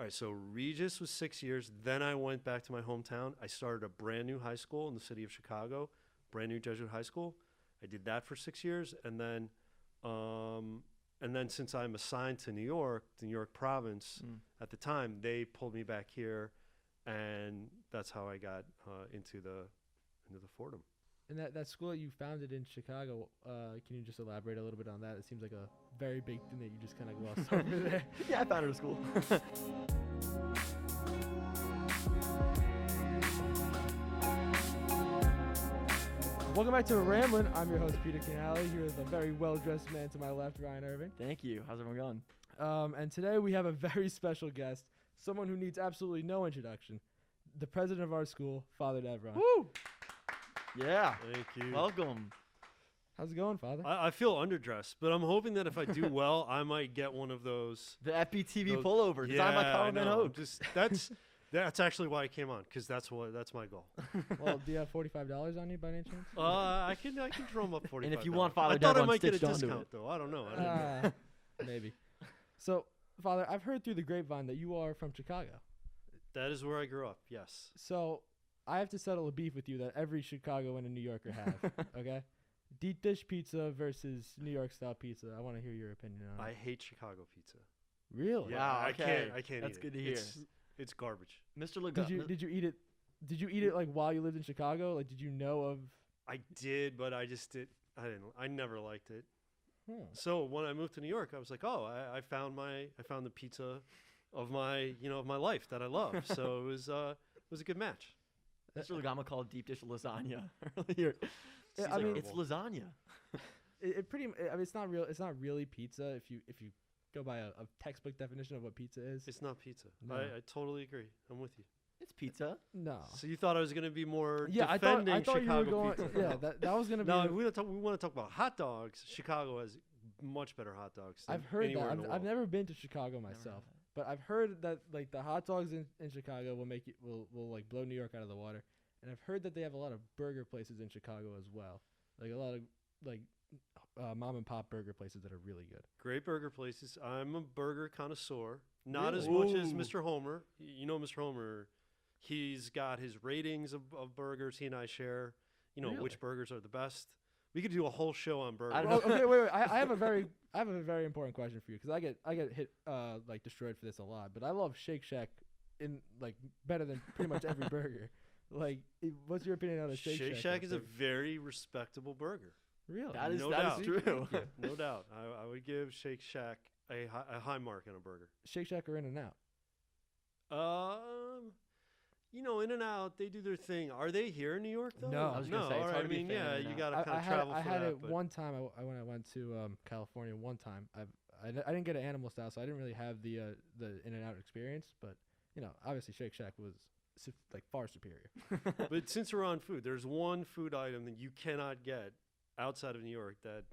All right, so Regis was 6 years. Then I went back to my hometown. I started a brand new high school in the city of Chicago, brand new Jesuit high school. I did that for 6 years, and then since I'm assigned to New York, the New York province, at the time they pulled me back here, and that's how I got into the Fordham. And that school that you founded in Chicago, can you just elaborate a little bit on that? It seems like a very big thing that you just kind of glossed over there. Yeah, I founded a school. Welcome back to Ramblin. I'm your host, Peter Canale. Here is a very well-dressed man to my left, Ryan Irving. Thank you. How's everyone going? And today we have a very special guest, someone who needs absolutely no introduction, the president of our school, Father Devron. Woo! Yeah. Thank you. Welcome. How's it going, Father? I feel underdressed, but I'm hoping that if I do well, I might get one of those. The FBTV pullover designed by Colin Van Hoek. That's actually why I came on, because that's my goal. Well, do you have $45 on you by any chance? I can drum up 45. And if you want Father I thought I Devron might get a stitched onto discount it. though. I don't know. Maybe. So, Father, I've heard through the grapevine that you are from Chicago. That is where I grew up. Yes. So, I have to settle a beef with you that every Chicagoan and New Yorker have. Okay. Deep dish pizza versus New York style pizza. I want to hear your opinion on it. I hate Chicago pizza. Really? Yeah, Wow, I okay. can't. That's eat good it. to hear. It's garbage. Mr. Lagut. Did you eat it? Did you eat it like while you lived in Chicago? Like, did you know of? I did, but I just did. I never liked it. So when I moved to New York, I was like, oh, I found the pizza of my life that I love. So it was a good match. Mr. Lagama called deep dish lasagna earlier. Yeah, I mean, it's lasagna. It's not real. It's not really pizza. If you go by a textbook definition of what pizza is, It's not pizza. No. I totally agree. I'm with you. It's pizza. no. So you thought I was going to be more I defending thought you were Chicago going. pizza? Yeah, that was gonna be. No, we want to talk about hot dogs. Chicago has much better hot dogs than I've heard anywhere that. in the I've world. never been to Chicago myself, but I've heard that like the hot dogs in Chicago will like blow New York out of the water, and I've heard that they have a lot of burger places in Chicago as well, like a lot of like mom and pop burger places that are really good. Great burger places. I'm a burger connoisseur. Not as Really? much as Ooh. Mr. Homer. You know Mr. Homer. He's got his ratings of burgers. He and I share, Really? which burgers are the best. We could do a whole show on burgers. I don't Well, know. okay, wait. I have a very important question for you because I get hit like destroyed for this a lot, but I love Shake Shack in like better than pretty much every burger. Like, what's your opinion on a Shake Shack? Shake Shack is a very respectable burger. really That is No that doubt. is true. Yeah, no doubt. I would give Shake Shack a high mark on a burger. Shake Shack or In-N-Out. In-N-Out, they do their thing. Are they here in New York though? No. I was gonna say, it's all right. hard to be a I mean, fan of yeah, In-N-Out. you gotta kind of travel I for had that. it but one time. When I went to California one time. I didn't get an animal style, so I didn't really have the In-N-Out experience. But obviously Shake Shack was like far superior. But since we're on food, there's one food item that you cannot get outside of New York that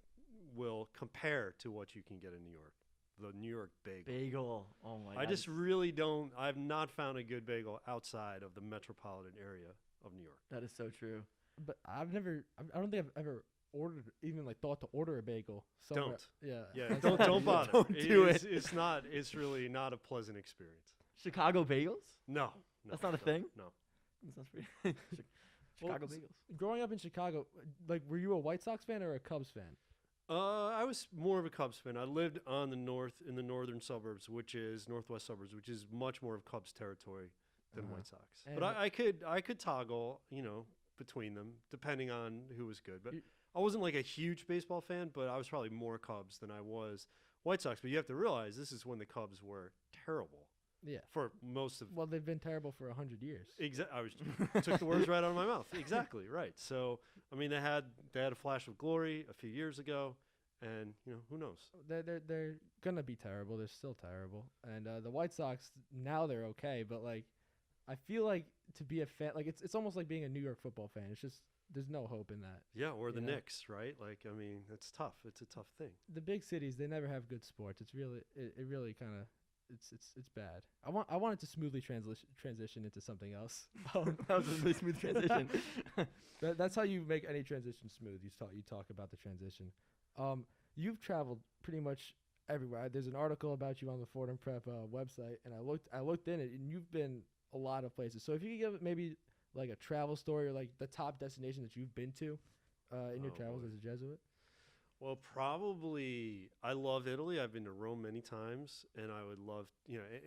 will compare to what you can get in New York. The New York bagel. Bagel. Oh my god. I just really don't. I've not found a good bagel outside of the metropolitan area of New York. That is so true. But I don't think I've ever ordered, even like thought to order a bagel. Somewhere. Don't. Yeah. Yeah, That's- don't bother. Don't do It's, it's not. It's really not a pleasant experience. Chicago bagels? No. That's not a thing? No. That sounds pretty. Chicago Well, bagels. Growing up in Chicago, like, were you a White Sox fan or a Cubs fan? I was more of a Cubs fan. I lived in the northern suburbs, which is northwest suburbs, which is much more of Cubs territory than Uh-huh. White Sox. And But I could toggle, between them depending on who was good. But You- I wasn't like a huge baseball fan, but I was probably more Cubs than I was White Sox. But you have to realize this is when the Cubs were terrible Yeah. for most of. Well, they've been terrible for 100 years. I took the words right out of my mouth. Exactly right. So I mean, they had a flash of glory a few years ago, and who knows? They're gonna be terrible. They're still terrible. And the White Sox now they're okay, but like I feel like to be a fan, like it's almost like being a New York football fan. It's just there's no hope in that. Yeah, or the You know? Knicks, right? Like, I mean, it's tough. It's a tough thing. The big cities they never have good sports. It's really it really kind of it's bad. I wanted to smoothly transition into something else. That was a really smooth transition. That's how you make any transition smooth. You talk about the transition. You've traveled pretty much everywhere. There's an article about you on the Fordham Prep website, and I looked in it, and you've been a lot of places. So if you could give maybe like a travel story or like the top destination that you've been to in your travels as a Jesuit. Well, probably I love Italy. I've been to Rome many times, and I would love,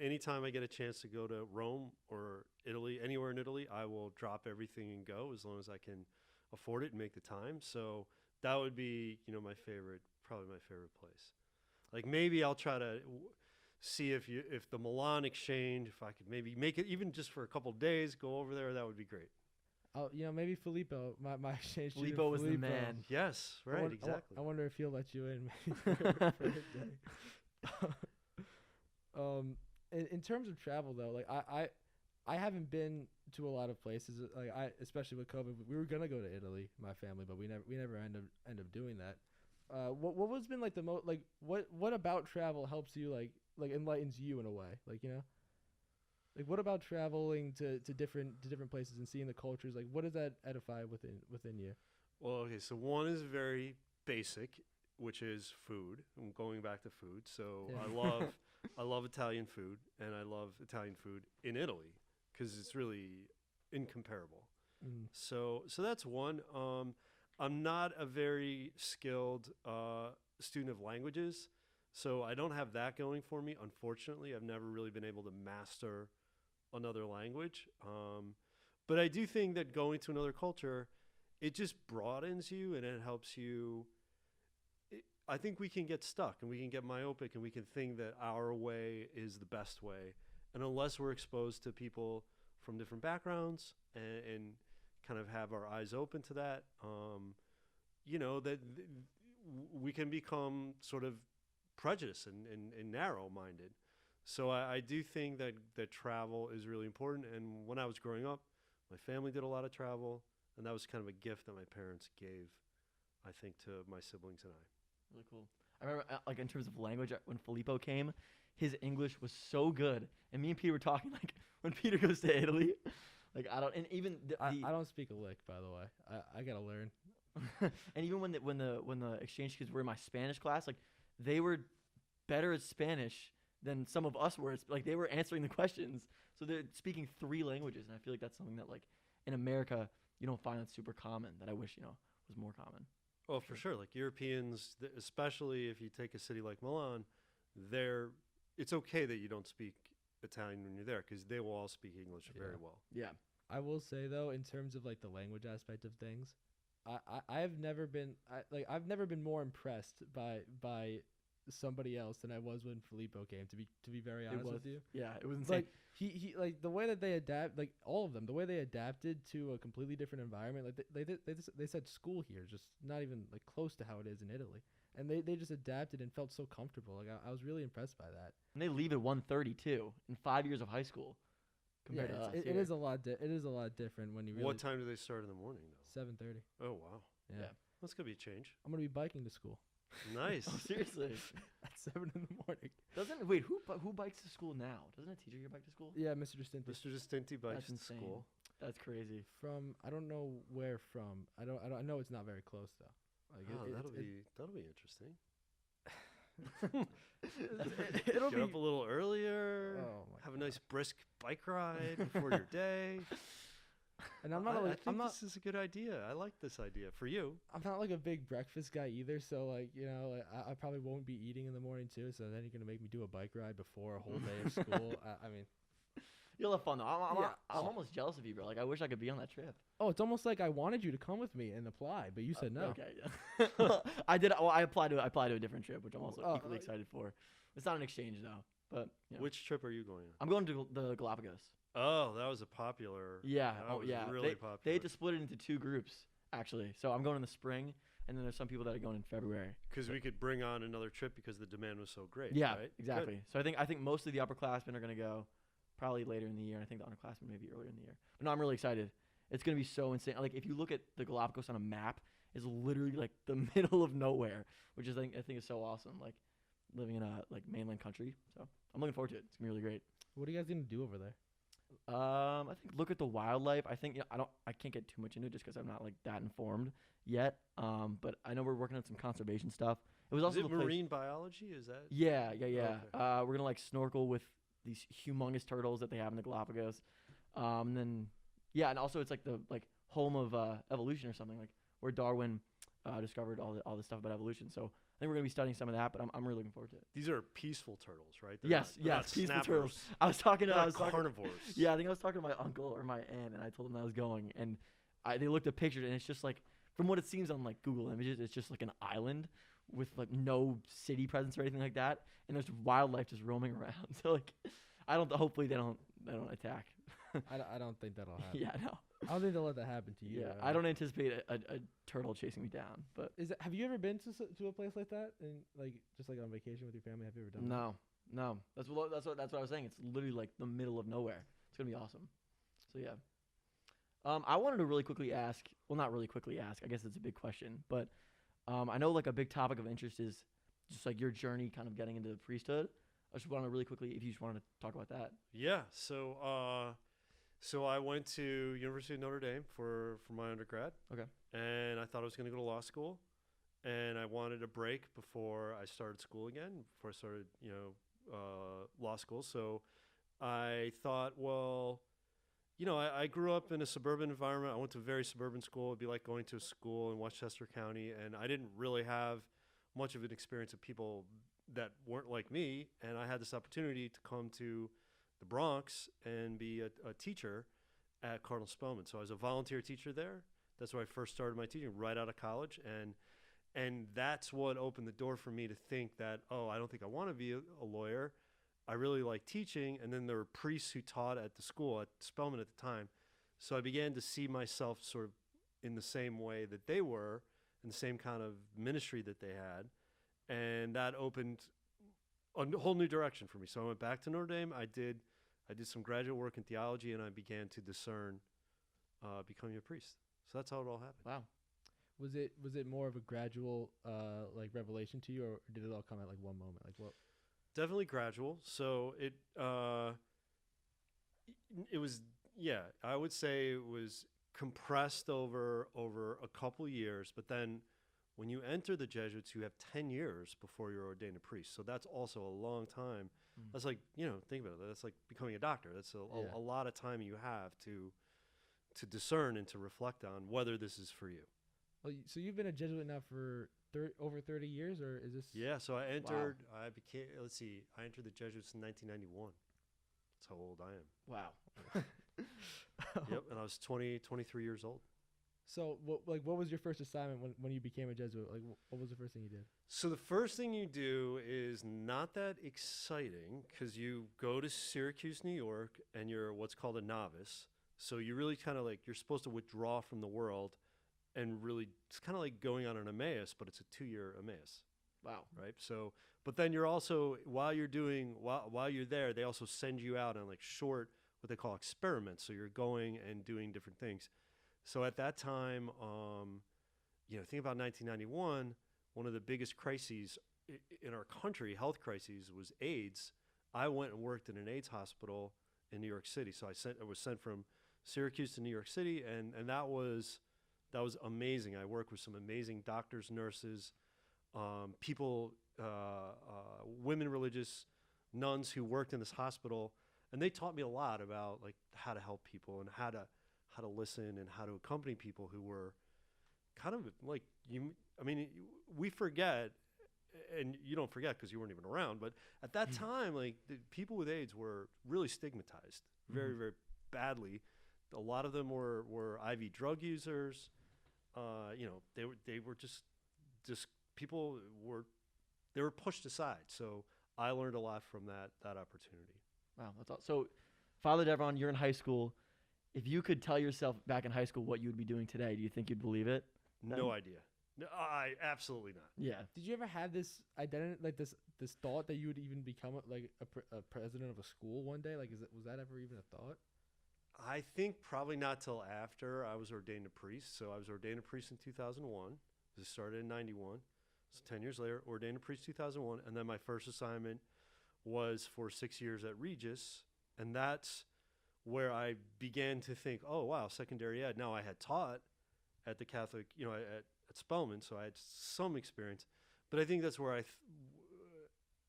anytime I get a chance to go to Rome or Italy, anywhere in Italy, I will drop everything and go as long as I can afford it and make the time. So that would be, probably my favorite place. Like maybe I'll try to see if the Milan exchange, if I could maybe make it even just for a couple of days, go over there, that would be great. Oh, maybe Filippo, my exchange student. Filippo was the man. Yes, right, exactly. I wonder if he'll let you in maybe for a day. In terms of travel though, like I haven't been to a lot of places. Like especially with COVID, we were gonna go to Italy, my family, but we never end up doing that. What was been like the most like what about travel helps you like enlightens you in a way, like what about traveling to different places and seeing the cultures, like what does that edify within you? Well, okay, so one is very basic, which is food. I'm going back to food. So yeah. I love Italian food, and I love Italian food in Italy because it's really incomparable. So that's one. I'm not a very skilled student of languages, so I don't have that going for me. Unfortunately, I've never really been able to master another language. But I do think that going to another culture, it just broadens you and it helps you. I think we can get stuck and we can get myopic and we can think that our way is the best way. And unless we're exposed to people from different backgrounds and kind of have our eyes open to that, we can become sort of prejudiced and narrow-minded. So I do think that travel is really important. And when I was growing up, my family did a lot of travel, and that was kind of a gift that my parents gave, I think, to my siblings and I. Really cool. I remember, like, in terms of language, when Filippo came, his English was so good. And me and Peter were talking, like, when Peter goes to Italy, like, I don't speak a lick, by the way. I gotta learn. And even when the exchange kids were in my Spanish class, like, they were better at Spanish than some of us were. Like, they were answering the questions. So they're speaking 3 languages. And I feel like that's something that, like, in America, you don't find that super common, that I wish, was more common. Oh, for sure. Like Europeans, especially if you take a city like Milan, it's okay that you don't speak Italian when you're there because they will all speak English very well. Yeah. I will say though, in terms of like the language aspect of things, I've never been more impressed by somebody else than I was when Filippo came. To be very honest with you, yeah, it was insane. Like he like the way that they adapt, like all of them, the way they adapted to a completely different environment. Like they said school here, just not even like close to how it is in Italy, and they just adapted and felt so comfortable. Like I was really impressed by that. And they leave at 1:30 too in 5 years of high school. Compared to us, it is a lot. It is a lot different when you. Really What time do they start in the morning though? 7:30. Oh wow. Yeah. That's gonna be a change. I'm gonna be biking to school. Nice. Oh, seriously. At 7 in the morning. Who bikes to school now? Doesn't a teacher here bike to school? Yeah, Mr. Distinti. Mr. Distinti bikes to school. That's crazy. From I don't know where from. I know it's not very close though. Like that'll be interesting. It'll Get up a little earlier. Have a nice brisk bike ride before your day. And I'm not. This is a good idea. I like this idea for you. I'm not like a big breakfast guy either, so like I probably won't be eating in the morning too. So then you're gonna make me do a bike ride before a whole day of school. I mean, you'll have fun though. I'm almost jealous of you, bro. Like I wish I could be on that trip. Oh, it's almost like I wanted you to come with me and apply, but you said no. Okay, yeah. I did. Well, I applied to a different trip, which I'm also equally excited for. It's not an exchange though, but Which trip are you going on? I'm going to the Galapagos. Oh, that was a popular. Yeah. Really popular. They had to split it into 2 groups actually. So I'm going in the spring, and then there's some people that are going in February. Because we could bring on another trip because the demand was so great. Yeah, right? Exactly. Good. So I think mostly the upperclassmen are going to go, probably later in the year. I think the underclassmen maybe earlier in the year. But no, I'm really excited. It's going to be so insane. Like if you look at the Galapagos on a map, it's literally like the middle of nowhere, which is I think is so awesome. Like living in a like mainland country. So I'm looking forward to it. It's gonna be really great. What are you guys gonna do over there? I think look at the wildlife. I think I can't get too much into it just because I'm not like that informed yet. But I know we're working on some conservation stuff, It was also Is it the place. marine biology? Is that? Yeah. Okay. We're gonna like snorkel with these humongous turtles that they have in the Galapagos. And then and also it's like the home of evolution or something, like where Darwin discovered all this stuff about evolution. So I think we're gonna be studying some of that, but I'm really looking forward to it. These are peaceful turtles, right? They're Yes, not peaceful snappers. turtles. I was talking to carnivores. Yeah, I think I was talking to my uncle or my aunt, and I told them I was going, and they looked at pictures, and it's just like, from what it seems on like Google Images, it's just like an island with like no city presence or anything like that, and there's wildlife just roaming around. So like, hopefully they don't attack. I don't think that'll happen. Yeah, no. I don't think they'll let that happen to you. Yeah, I don't anticipate a turtle chasing me down. But Have you ever been to a place like that, and like just like on vacation with your family? Have you ever done that? No. That's what I was saying. It's literally like the middle of nowhere. It's gonna be awesome. So yeah. I wanted to really quickly ask. Well, not really quickly ask. I guess it's a big question, but I know like a big topic of interest is just like your journey, kind of getting into the priesthood. I just want to really quickly, if you just wanted to talk about that. Yeah. So I went to University of Notre Dame for my undergrad. Okay. And I thought I was going to go to law school, and I wanted a break before I started school again, before I started, law school. So I thought, well, I grew up in a suburban environment. I went to a very suburban school. It'd be like going to a school in Westchester County, and I didn't really have much of an experience of people that weren't like me. And I had this opportunity to come to the Bronx and be a teacher at Cardinal Spellman. So I was a volunteer teacher there. That's where I first started my teaching, right out of college, and that's what opened the door for me to think that, I don't think I want to be a lawyer. I really like teaching, and then there were priests who taught at the school at Spellman at the time. So I began to see myself sort of in the same way that they were, in the same kind of ministry that they had, and that opened a whole new direction for me. So I went back to Notre Dame. I did some graduate work in theology, and I began to discern becoming a priest. So that's how it all happened. Wow. Was it more of a gradual like revelation to you, or did it all come at like one moment? Like what? Definitely gradual. So it was, I would say it was compressed over a couple years, but then when you enter the Jesuits, you have 10 years before you're ordained a priest. So that's also a long time. That's like, think about it. That's like becoming a doctor. That's a lot of time you have to discern and to reflect on whether this is for you. Well, so you've been a Jesuit now for over 30 years, or is this? Yeah, so I entered, I entered the Jesuits in 1991. That's how old I am. Wow. Yep, and I was 23 years old. So what was your first assignment when you became a Jesuit? Like what was the first thing you did? So the first thing you do is not that exciting, because you go to Syracuse, New York, and you're what's called a novice. So you really kind of like, you're supposed to withdraw from the world, and really, it's kind of like going on an Emmaus, but it's a 2-year Emmaus. Wow. Right. So, but then you're also, while you're there, they also send you out on like short, what they call experiments. So you're going and doing different things. So at that time, think about 1991, one of the biggest crises in our country, health crises, was AIDS. I went and worked in an AIDS hospital in New York City. So I was sent from Syracuse to New York City, and that was amazing. I worked with some amazing doctors, nurses, people, women religious nuns who worked in this hospital, and they taught me a lot about like how to help people and how to listen and how to accompany people who were kind of like you. I mean, we forget, and you don't forget because you weren't even around, but at that time, like the people with AIDS were really stigmatized very, very badly. A lot of them were IV drug users. They were just people they were pushed aside. So I learned a lot from that opportunity. Wow, that's awesome. So, Father Devron, you're in high school. If you could tell yourself back in high school what you would be doing today, do you think you'd believe it? No idea. No, I absolutely not. Yeah. Did you ever have this identity, like this thought that you would even become a president of a school one day? Like, was that ever even a thought? I think probably not till after I was ordained a priest. So I was ordained a priest in 2001. This started in 91. So 10 years later, ordained a priest 2001. And then my first assignment was for 6 years at Regis. And that's where I began to think, oh, wow, secondary ed. Now I had taught at the Catholic, at Spellman, so I had some experience. but I think that's where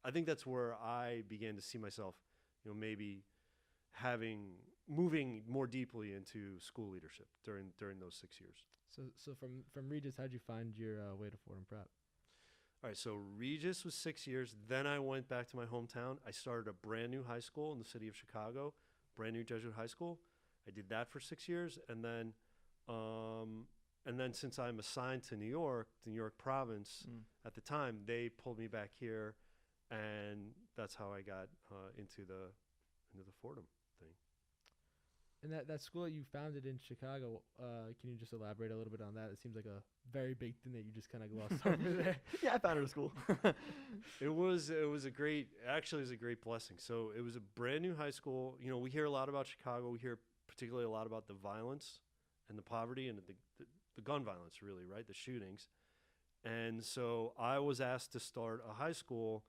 I think that's where I began to see myself, maybe moving more deeply into school leadership during those 6 years. So from Regis, how'd you find your way to Fordham Prep? All right, so Regis was 6 years. Then I went back to my hometown. I started a brand new high school in the city of Chicago, brand new Jesuit high school. I did that for 6 years, and then since I'm assigned to New York, the New York province at the time, they pulled me back here, and that's how I got into the Fordham thing. And that school that you founded in Chicago, can you just elaborate a little bit on that? It seems like a very big thing that you just kind of glossed over there. Yeah, I founded a school. It was a great blessing. So it was a brand new high school. We hear a lot about Chicago. We hear particularly a lot about the violence and the poverty and the gun violence, really, right? The shootings. And so I was asked to start a high school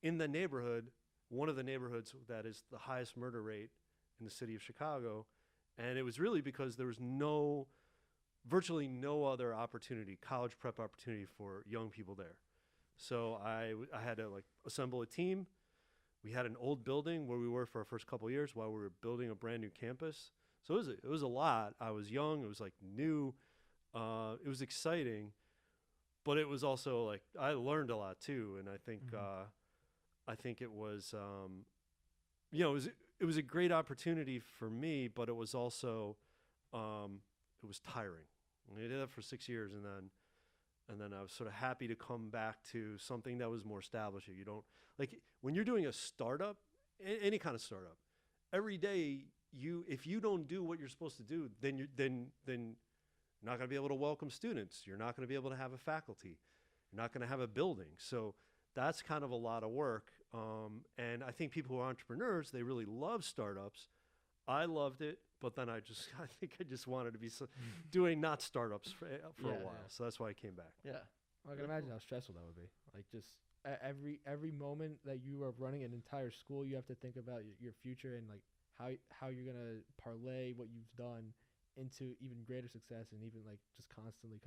in the neighborhood, one of the neighborhoods that is the highest murder rate in the city of Chicago. And it was really because there was virtually no other college prep opportunity for young people there. So I had to assemble a team. We had an old building where we were for our first couple of years while we were building a brand new campus. So it was a lot. I was young. It was new. It was exciting, but it was also I learned a lot too. And I think it was, it was a great opportunity for me, but it was also, it was tiring. I did that for 6 years, and then I was sort of happy to come back to something that was more established. You don't when you're doing a startup, any kind of startup, every day if you don't do what you're supposed to do, then you're not going to be able to welcome students. You're not going to be able to have a faculty. You're not going to have a building. So that's kind of a lot of work. And I think people who are entrepreneurs, they really love startups. I loved it, but then I think I just wanted to be doing not startups for a while. Yeah. So that's why I came back. Yeah. I can imagine how stressful that would be. Just every moment that you are running an entire school, you have to think about your future and how you're going to parlay what you've done into even greater success, and even just constantly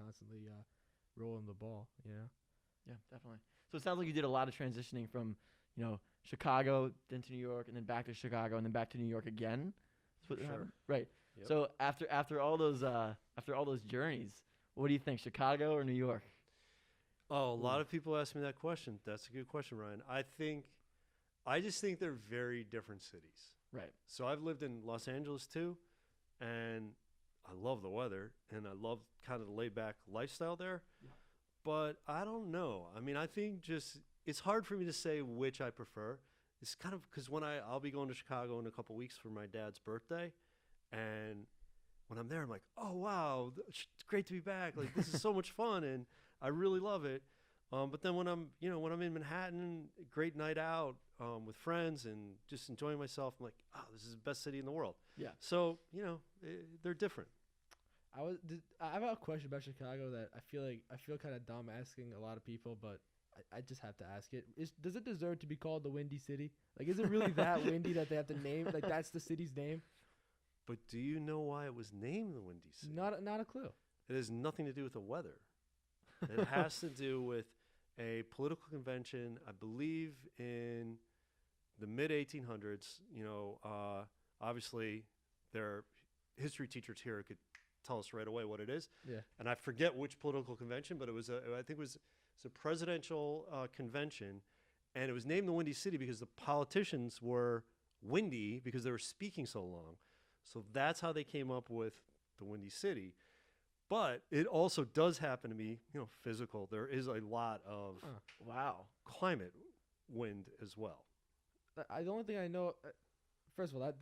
rolling the ball, Yeah, definitely. So it sounds like you did a lot of transitioning from, Chicago, then to New York, and then back to Chicago, and then back to New York again. That's what happened? Right. Yep. So after all those journeys, what do you think, Chicago or New York? Oh, a lot of people ask me that question. That's a good question, Ryan. I just think they're very different cities. Right. So I've lived in Los Angeles too, and I love the weather, and I love kind of the laid-back lifestyle there. Yeah. But I don't know. I mean, I think it's hard for me to say which I prefer. It's kind of because I'll be going to Chicago in a couple weeks for my dad's birthday, and when I'm there, I'm like, oh wow, it's great to be back. This is so much fun, and I really love it. But then when I'm in Manhattan, great night out with friends and just enjoying myself, I'm like, oh, this is the best city in the world. Yeah. So they're different. I have a question about Chicago that I feel kind of dumb asking a lot of people, but I just have to ask it. Does it deserve to be called the Windy City? Is it really that windy that they have to name that's the city's name? But do you know why it was named the Windy City? Not a clue. It has nothing to do with the weather. It has to do with a political convention, I believe, in the mid 1800s. Obviously, their history teachers here could tell us right away what it is. Yeah. And I forget which political convention, but I think it was a presidential convention, and it was named the Windy City because the politicians were windy because they were speaking so long. So that's how they came up with the Windy City. But it also does happen to be, physical. There is a lot of climate wind as well. The only thing I know, first of all,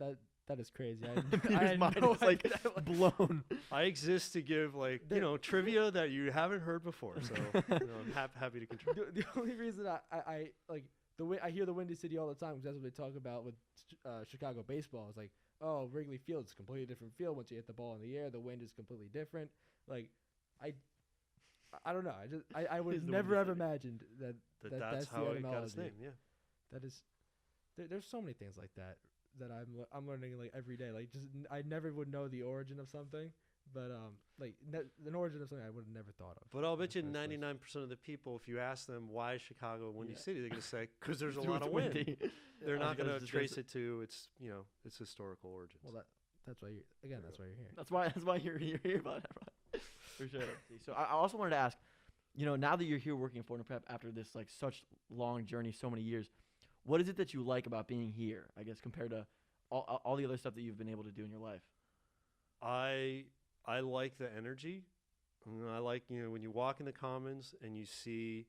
that is crazy. Peter's mind is blown. I exist to give trivia that you haven't heard before, so I'm happy to contribute. The only reason I hear the Windy City all the time because that's what they talk about with Chicago baseball. It's oh, Wrigley Field is a completely different field once you hit the ball in the air. The wind is completely different. I don't know. I would never have imagined that's how the it got its etymology. name. Yeah, that is. There's so many things like that I'm learning every day. I never would know the origin of something, But like an origin of something I would have never thought of. But I'll bet you in the first place. 99% of the people, if you ask them why is Chicago a windy Yeah. city, they're going to say because there's a It's lot of wind. windy. They're not Because going to it's trace just- it to its its historical origins. Well, that's why that's why you're here. That's why you're here about that, right? For sure. So I also wanted to ask, now that you're here working at Fordham Prep after this like such long journey, so many years, what is it that you like about being here? I guess compared to all the other stuff that you've been able to do in your life. I like the energy. I like when you walk in the Commons and you see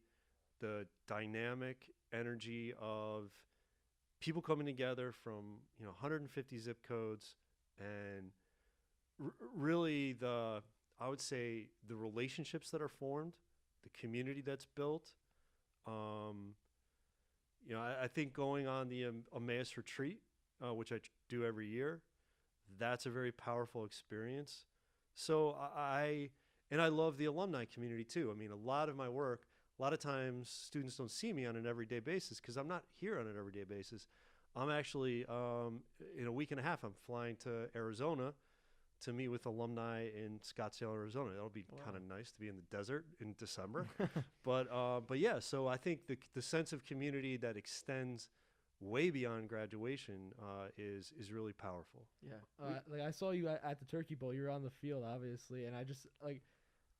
the dynamic energy of people coming together from 150 zip codes and really I would say the relationships that are formed, the community that's built. I think going on the Emmaus retreat, which I do every year, that's a very powerful experience. So I love the alumni community too. I mean, a lot of my work, a lot of times students don't see me on an everyday basis because I'm not here on an everyday basis. I'm actually, in a week and a half, I'm flying to Arizona to meet with alumni in Scottsdale, Arizona. That'll be kind of nice to be in the desert in December. But yeah, so I think the sense of community that extends way beyond graduation is really powerful. Yeah. Like I saw you at the Turkey Bowl. You were on the field, obviously, and I just like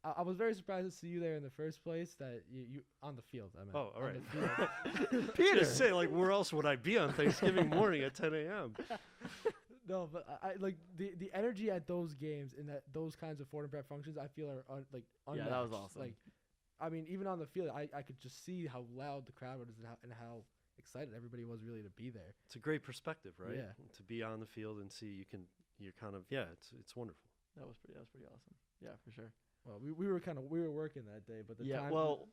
I was very surprised to see you there in the first place. That you on the field. I mean, Oh, all right. Peter. Just say, like, where else would I be on Thanksgiving morning at 10 a.m.? No, but I like the energy at those games and those kinds of Fordham Prep functions. I feel are unmatched. Yeah, that was awesome. Like, I mean, even on the field, I could just see how loud the crowd was and how excited everybody was really to be there. It's a great perspective, right? Yeah. To be on the field and see you're kind of, it's wonderful. That was pretty awesome. Yeah, for sure. Well, we were working that day, but the time. Well,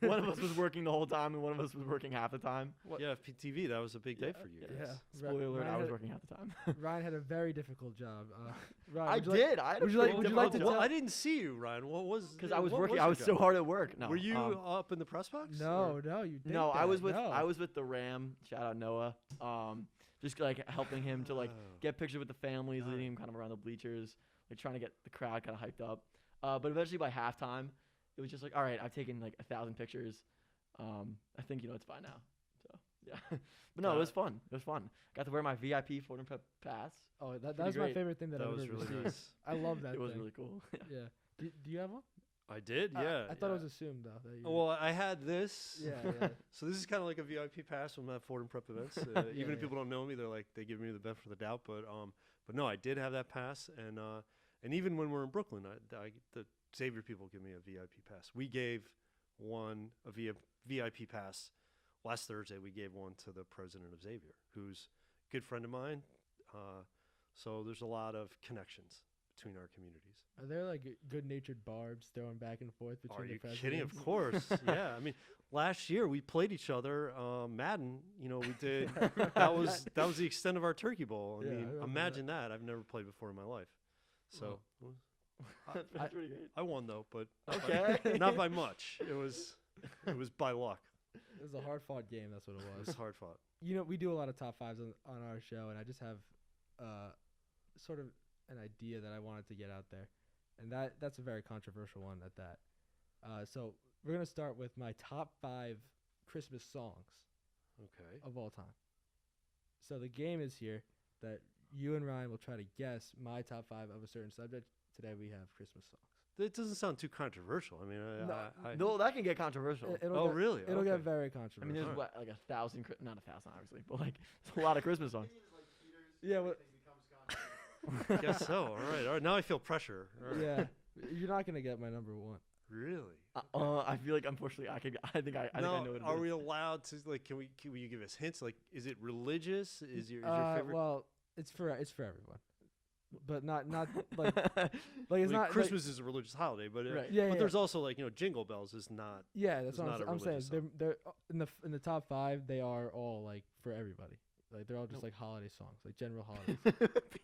one of us was working the whole time and one of us was working half the time. Yeah, PTV, that was a big day for you guys. Yeah. Spoiler alert, Ryan I was had- working half the time. Ryan had a very difficult job. Ryan, I would you like- did. I had would a you like- pretty would you like difficult to job. Well, tell- I didn't see you, Ryan. What was? Because I was what working. your I was job? so hard at work. No. Were you up in the press box? No, or- no, you didn't. No, I was with no. I was with the Ram. Shout out Noah. Just like helping him to like Oh. get pictures with the families, leading him kind of around the bleachers, like trying to get the crowd kind of hyped up. But eventually by halftime, it was just like, all right, I've taken like 1,000 pictures. I think it's fine now. So yeah, but no, it was fun. It was fun. Got to wear my VIP Fordham Prep pass. Oh, that pretty was my great. favorite thing that That I've was ever really received. nice. I love that It was thing. really cool. Yeah. Do you have one? I did, yeah. I thought it yeah. was assumed though. That you Well, I had this. yeah. So this is kind of like a VIP pass when I'm at Fordham Prep events. Even if people don't know me, they give me the benefit of the doubt. But no, I did have that pass, and even when we're in Brooklyn, the Xavier people give me a VIP pass. We gave one a VIP pass last Thursday. We gave one to the president of Xavier, who's a good friend of mine. So there's a lot of connections between our communities. Are there like good-natured barbs throwing back and forth between Are the you presidents? kidding? Of course. Yeah. I mean, last year we played each other, Madden. We did. that was the extent of our Turkey Bowl. Yeah, I I mean, remember imagine that. I've never played before in my life. So That's pretty great. I won though, but Okay. not by much. It was by luck. It was a hard-fought game. That's what it It was. was hard fought. We do a lot of top fives on our show, and I just have sort of an idea that I wanted to get out there, and that's a very controversial one at that. So we're gonna start with my top 5 Christmas songs Okay. of all time. So the game is here that you and Ryan will try to guess my top 5 of a certain subject. Today we have Christmas songs. It doesn't sound too controversial. I mean, No, that can get controversial. Oh, really? It'll Okay. get very I controversial. mean, there's Alright. like 1,000, not 1,000 obviously, but like it's a lot of Christmas songs. yeah, well, I guess so. All right. Now I feel pressure. All right. yeah. You're not gonna get my number 1. Really? I feel like unfortunately I think I think I know what it is. Are we allowed to can you give us hints? Like, is it religious? Is your favorite? Well, it's for everyone, but not like I it's mean, not Christmas is a religious holiday, but Right. Yeah, but yeah. there's also like Jingle Bells is not. Yeah, that's It's what not a I'm saying. religious song. They're in the top 5. They are all like for everybody. Like they're all just like holiday songs, like general holidays.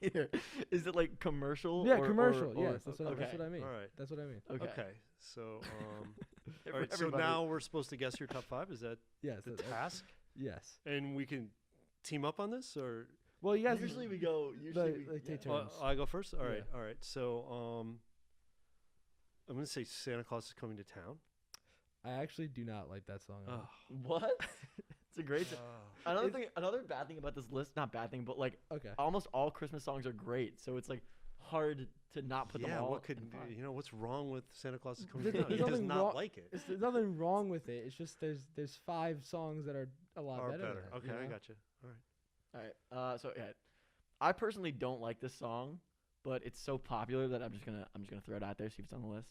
Peter, is it like commercial? Yeah, or- commercial. or- Yes, that's what I mean. All right. That's what I mean. Okay. Okay. So For all right. So everybody. now we're supposed to guess your top 5. Is that Yes. the task? Yes. And we can team up on this, or Well, you guys Usually we go. Usually we take yeah. turns. I go first. All right, Yeah. all right. So I'm gonna say Santa Claus is coming to town. I actually do not like that song. At all. What? It's a great. Oh. Another bad thing about this list, not bad thing, but like Okay. almost all Christmas songs are great. So it's like hard to not put them all. What could in five. what's wrong with Santa Claus is coming There's- to town? He there's does nothing not wrong- like it. There's nothing wrong with it. It's just there's 5 songs that are a lot Are better. better. than it, Okay, you I know? got you. All right. All right. So yeah, I personally don't like this song, but it's so popular that I'm just gonna throw it out there, see if it's on the list.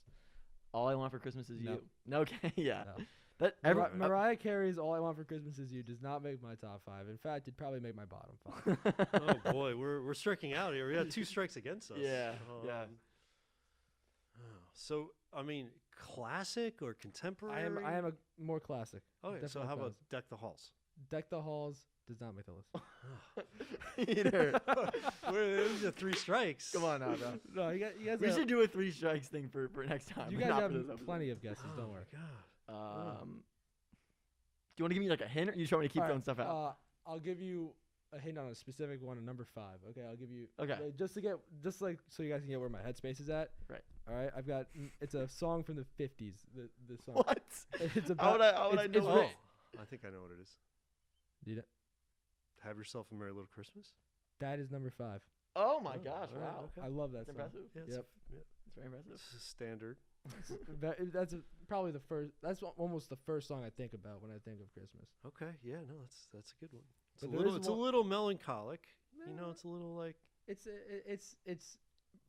All I Want for Christmas Is No. You. No, okay, yeah. No. That Mariah Carey's "All I Want for Christmas Is You" does not make my top 5. In fact, it'd probably make my bottom 5. Oh boy, we're striking out here. We got 2 strikes against us. Yeah, yeah. So I mean, classic or contemporary? I am a more classic. Okay, so definitely how about classic. Deck the Halls? Deck the Halls does not make the list. Peter, These are 3 strikes. come on now, bro. No, you guys. We should do a 3 strikes thing for next time. You but guys not have for this episode. plenty of guesses. Oh Don't my worry. God. Do you want to give me like a hint, or you just want me to keep All throwing right, stuff out? I'll give you a hint on a specific one, number 5. Okay, I'll give you. Okay. Just so you guys can get where my headspace is at. Right. All right. I've got. It's a song from the 50s. The song. What? It's about. How would I it's know? Oh, It's I think I know what it is. You know, Have Yourself a Merry Little Christmas. that is number 5. Oh my Oh, gosh! all right, Wow, okay. I love that that's song. impressive. Yeah, Yep. It's very impressive. It's standard. That's probably the first. That's almost the first song I think about when I think of Christmas. Okay, yeah, no, that's a good one. It's But a there little, is it's a one- little melancholic. You know, it's a little like. It's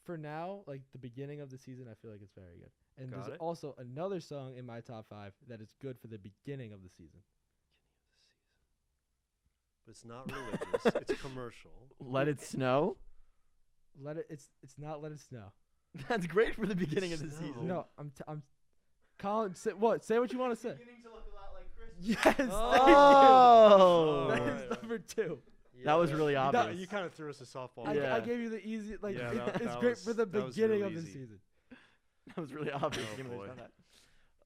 for now, like the beginning of the season. I feel like it's very good. And Got there's it. also another song in my top 5 that is good for the beginning of the season. But it's not religious. It's commercial. Let It Snow. It's not Let It Snow. That's great for the beginning of the Snow. season. No, I'm Colin, say what you want to say. Beginning to look a lot like Christmas. Yes, Oh. thank you. Alright. That is number 2. That was really You obvious. You kind of threw us a softball. I, Yeah. I gave you the easy, like Yeah, it's that great was- for the that was beginning real of the easy. season. That was really obvious. Oh, Give me boy.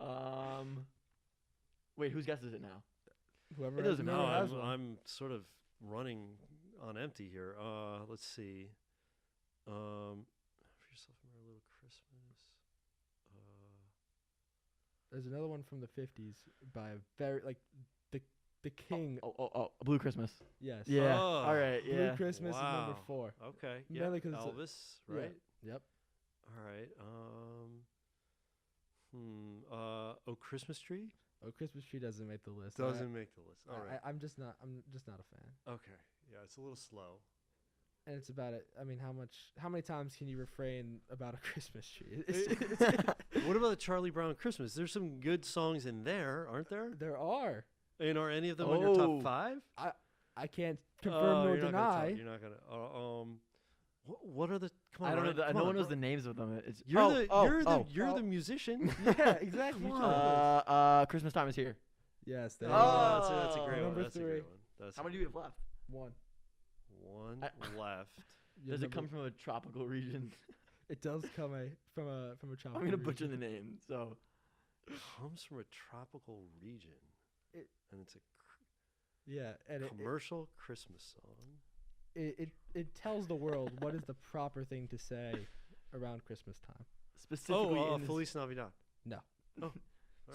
that. Wait, whose guess is it now? Whoever It has- doesn't whoever matter. has one. I'm sort of running on empty here. Let's see. Have Yourself a Merry Little Christmas. There's another one from the 50s by a very the king. Oh, Blue Christmas. Yes. Yeah. Oh. All right. Blue Yeah. Christmas is number Wow. 4. Okay. Yeah. Mainly 'cause it's a- Elvis, yeah. right? Yep. All right. Oh, Christmas Tree Oh, Christmas Tree doesn't make the list. doesn't make the list. All right. I'm just not a fan. Okay. Yeah, it's a little slow. And it's about it. I mean, how many times can you refrain about a Christmas tree? What about the Charlie Brown Christmas? There's some good songs in there, aren't there? There are. And are any of them in your Oh. top 5? I can't confirm nor you're not gonna deny. tell- You're not gonna. What are the? Come on, I don't know. Ryan, come No on, one knows bro. the names of them. It's You're oh, the musician. Yeah, exactly. You Come should on. know this. Christmas Time Is Here. Yes. There Oh, you go. that's a great one. Number That's a 3. great one. That's How many do we have left? 1. one I- left. Your Does it number- come from a tropical region? It does come from a tropical. I'm gonna butcher region. the name. So Comes from a tropical region, It- and it's a Yeah, and commercial Christmas song. it tells the world what is the proper thing to say around Christmas time. specifically in this, Feliz Navidad. No. Oh.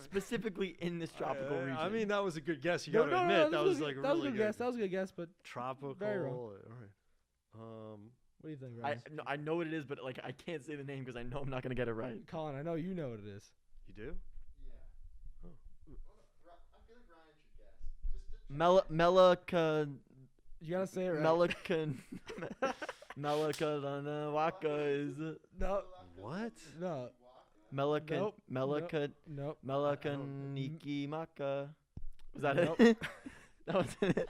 specifically in this tropical region. I mean, that was a good guess. You No, gotta no, admit no, that was like that was really a good guess. That was a good guess, but tropical. very wrong. All right. what do you think, I Ryan? no, I know what it is, but like I can't say the name because I know I'm not gonna get it right. Colin, I know you know what it is. You do? Melaka You gotta say it right. Melican Melaka is it? No, What? no, Melican Nope. Melaka nope. Melakaniki Maka. Was that Nope. it? That was it.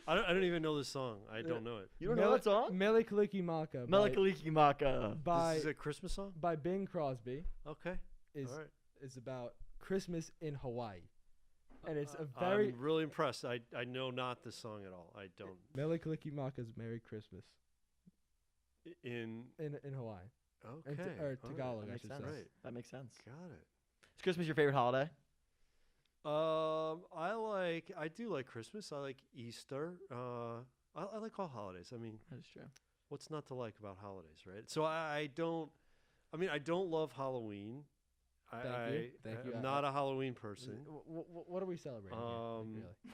I don't even know this song. I don't know it. You don't know that song? Mele Kaliki Maka Melakaliki Maka. by This is a Christmas song? by Bing Crosby Okay. is All right. is about Christmas in Hawaii, and it's a very I'm really impressed. I know not this song at all. I don't. Mele Kaliki Maka's Merry Christmas In in Hawaii. okay. And or all right. Tagalog, I Makes should sense. say. Right. That makes sense. Got it. Is Christmas your favorite holiday? I do like Christmas. I like Easter. I like all holidays. I mean, That is true. what's not to like about holidays, right? So I don't. I mean, I don't love Halloween. Thank you. I'm not a Halloween person. What are we celebrating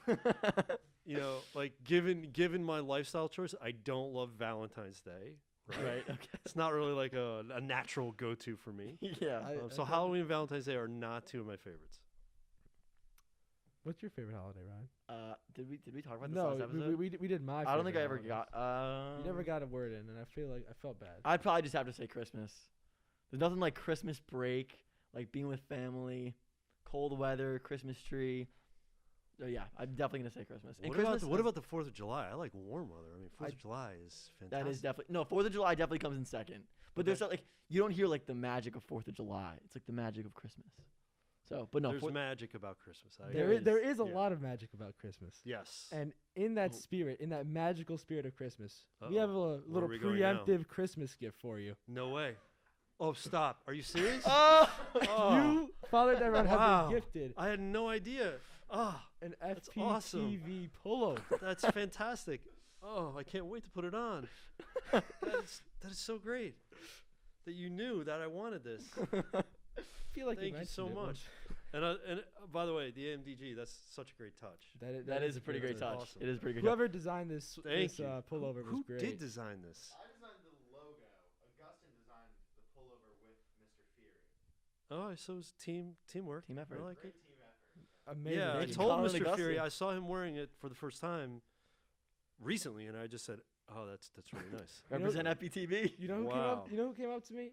here? You know, like given my lifestyle choice, I don't love Valentine's Day. Right. Okay. It's not really like a natural go-to for me. Yeah. So Halloween and Valentine's Day are not two of my favorites. What's your favorite holiday, Ryan? Did we talk about this last No, episode? we did my. I don't think I ever favorite got. You never got a word in, and I feel like I felt bad. I'd probably just have to say Christmas. There's nothing like Christmas break, like being with family, cold weather, Christmas tree. Yeah, I'm definitely gonna say Christmas. And What about the 4th of July? I like warm weather. I mean, 4th of July is fantastic. That is definitely 4th of July definitely comes in second. But there's like you don't hear like the magic of 4th of July. It's like the magic of Christmas. So, but no, there's magic about Christmas. There is a lot of magic about Christmas. Yes. And in that spirit, in that magical spirit of Christmas, we have a little we going now? preemptive Christmas gift for you. No way. Oh, stop. Are you serious? You, Father Devron, have been gifted. I had no idea. An that's FPTV awesome. pullover. That's fantastic. Oh, I can't wait to put it on. That is so great that you knew that I wanted this. I feel like Thank you so much. And by the way, the AMDG, that's such a great touch. That is a pretty great touch. Awesome. It is a pretty good. Whoever designed this pullover was great. Who did design this? I designed the logo. Augustin designed the pullover with Mr. Fury. Oh, so it was teamwork. Team effort. I like Great it. team effort. Amazing. Yeah, I Thank you. told Colin Mr. Augustin. Fury, I saw him wearing it for the first time recently, and I just said, "Oh, that's really nice." Represent FPTV. You know who Wow. came up to me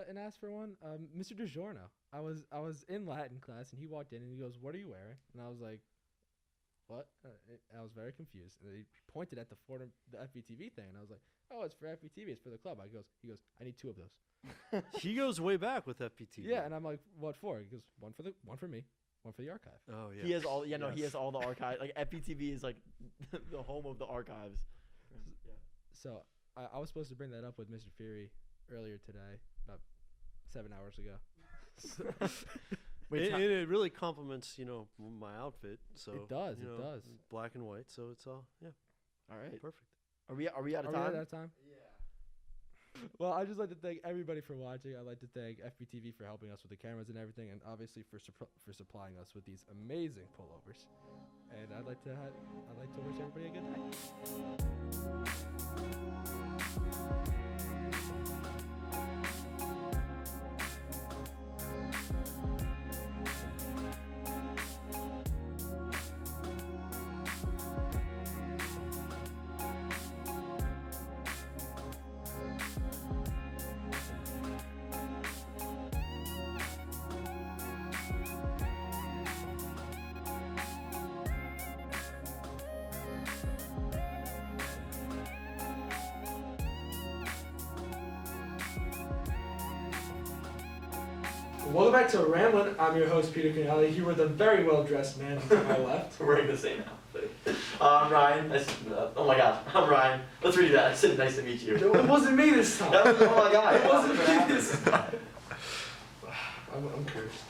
and asked for one? Mr. DiGiorno. I was in Latin class and he walked in and he goes, "What are you wearing?" And I was like, "What?" I was very confused. And he pointed at the Fordham, the FPTV thing, and I was like, "Oh, it's for FPTV. It's for the club." He goes, "I need 2 of those." He goes way back with FPTV. Yeah, and I'm like, "What for?" He goes, one for me, one for the archive." Oh yeah. He has all. Yeah, no, he Yes. has all the archive. Like FPTV is like the home of the archives. Yeah. So I was supposed to bring that up with Mr. Fury earlier today, about 7 hours ago. Wait, It really complements, my outfit. So It does, you it know, does. black and white. So it's all all right. perfect. Are we out Are of we time? out of time? Yeah. Well, I'd just like to thank everybody for watching. I'd like to thank FPTV for helping us with the cameras and everything, and obviously for supplying us with these amazing pullovers. And I'd like to wish everybody a good night. Welcome back to Ramblin. I'm your host, Peter Canali, here with a very well-dressed man to my left. Wearing the same outfit. I'm Ryan. Oh my God, I'm Ryan. Let's redo that. I said nice to meet you. It wasn't me this time. That was, oh my God. It wasn't me this time. I'm cursed.